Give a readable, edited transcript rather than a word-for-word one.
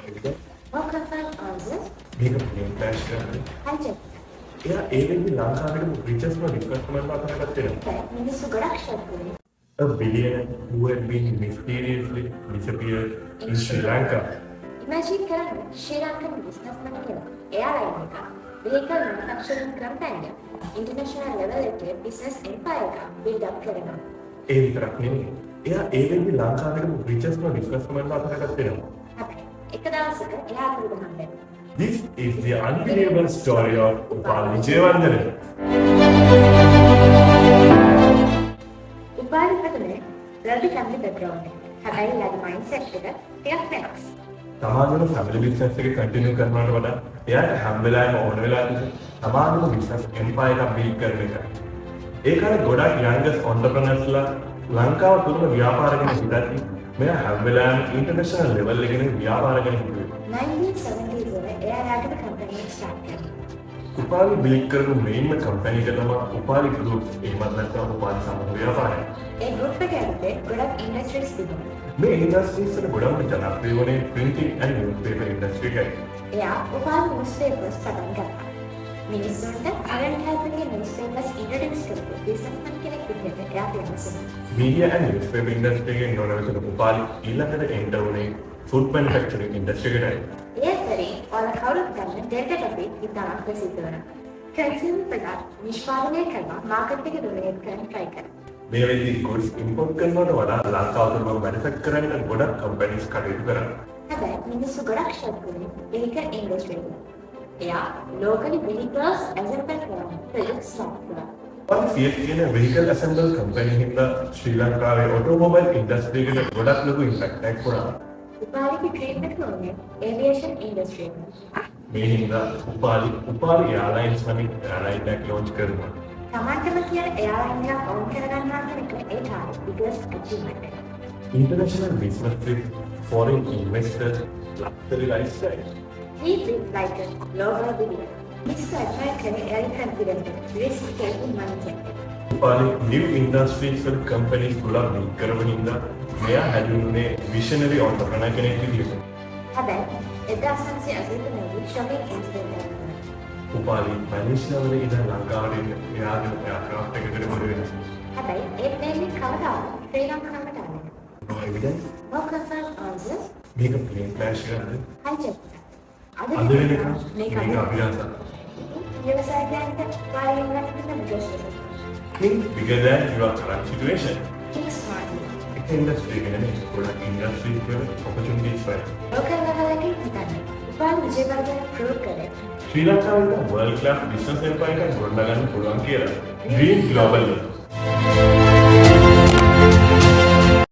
Welcome back on this. මේක plane flash කරන්නේ. Hi Jeff. එයා ඒ වෙද්දි ලංකාවේ රිචස්ම ඩිස්කස් කරන්න අතරකට වෙනවා. මිනිස්සු ගොඩක් ෂොක් වුණේ. A billionaire who had been mysteriously disappeared in Sri Lanka. Imagine කරන්න ශ්‍රී ලංකන් බිස්නස්මන් කියලා. එයාලයින් එක vehicle manufacturing company international level එකේ business empire එක build up කරනවා. ඒ විතරක් නෙමෙයි. එයා ඒ වෙද්දි ලංකාවේ රිචස්ම ඩිස්කස් කරන්න අතරකට වෙනවා. හැබැයි එක දවසක එයා අතුරුදහන් වෙනවා. This is the unbelievable story of Upal Vijayawardena. Upali ප්‍රථමේ wealthy family background එක. හැබැයි යාගේ mindset එක ටිකක් වෙනස්. තමාගේම ෆැමිලි බිස්නස් එක කන්ටිනියු කරනවට වඩා එයාට හැම වෙලාවෙම ඕන වෙලා තියෙන තමාගේම බිස්නස් එම්පයර් එකක් බිල්ඩ් කරන එක. ඒකනේ ගොඩක් යංගස් ඔන්ටර්ප්‍රනර්ස්ලා ලංකාව තුරම ව්‍යාපාර කරන හිතන්නේ මෙයා හැම වෙලාවෙම ඉන්ටර්නැෂනල් ලෙවල් එකේ ව්‍යාපාර කරන හිතුවේ. 1970s වල එයා යාගේ company එක start කරනවා. උපාලි බිල්ඩ් කරපු මේන්ම කම්පැනි එක තමයි උපාලි ගෲප්. එහෙමත් නැත්නම් උපාලි සමූහ ව්‍යාපාරය. ඒ group එක ඇතුලේ ගොඩක් industries තිබුණා. මේ ඉන්ඩස්ට්‍රීස් වල ගොඩක්ම ජනප්‍රිය වුණේ printing and newspaper industry එකයි. එයා උපාලි newspapers පටන් ගත්තා. මිනිස්සුන්ට අරන් හැපෙන්නේ newspapers introduce කරපු businessman කෙනෙක් විදිහට එයා famous වුණා. Media and newspaper industry එකෙන් නොනවතින උපාලි ඊළඟට එන්ටර් වුණේ food manufacturing industry එකටයි. ඒතරේ ඔයාලා කවුරුත් දන්න ඩෙල්ටා ටොපික් ඉතාලක් ප්‍රසිද්ධ වෙනවා. consumer product නිෂ්පාදනය කරලා මාකට් එකේ dominate කරන්න try කරනවා. මේ වෙද්දි goods import කරනවට වඩා ලංකාව තුළ manufacture කරන්න ගොඩක් companies කටයුතු කරනවා. හැබැයි මිනිස්සු ගොඩක් ෂොක් වුණේ vehicle industry එක. එයා locally vehicles assemble කරන project start කළා. උපාලි Fiat කියන vehicle assembly company හින්දා ශ්‍රී ලංකාවේ automobile industry එකට ගොඩක් ලොකු impact එකක් වුණා. උපාලිගේ dream එක උනේ aviation industry එක. මේ හින්දා උපාලි airlines වලින් airline එකක් launch කරනවා. තමන්ටම කියන airline එකක් own කරගන්නවා කියන එක ඒ තාරේ biggest achievement එක. International business trip, foreign investors, luxury lifestyle. He lived like a global billionaire. Mr. American air confident, risk-taking mindset. Upali new industries වල companies ගොඩක් build කරගෙන ඉඳලා මෙයා හැදුනේ visionary entrepreneur කෙනෙක් විදිහට. හැබැයි 1989 shopping incident එකක්. උපාලි මැනේජ්ලා වල ඉඳන් ලංකාවට එයාගේ aircraft එකකට මොන වෙනවා. හැබැයි ඒ plane එක කවදාවත් ශ්‍රී ලංකාවට ආවේ නැහැ. No evidence. Welcome back on this. මේක plane crash කරන්නේ. Hi Jeff. අද වෙනකම් මේක මේක අභිලාෂ. ව්‍යවසායයන්ට කාර්යයක් කරන ප්‍රශ්න. Think bigger than your current situation. Think smartly. එක industry එකේ නෙමෙයි ගොඩක් industries වල opportunities වල. Local level එකේ හිතන්න. උපාලි විජේවර්ධන prove කරේ. ශ්‍රී ලංකාවේ world class business empire එකක් ගොඩනගන්න පුළුවන් කියලා. Dream global.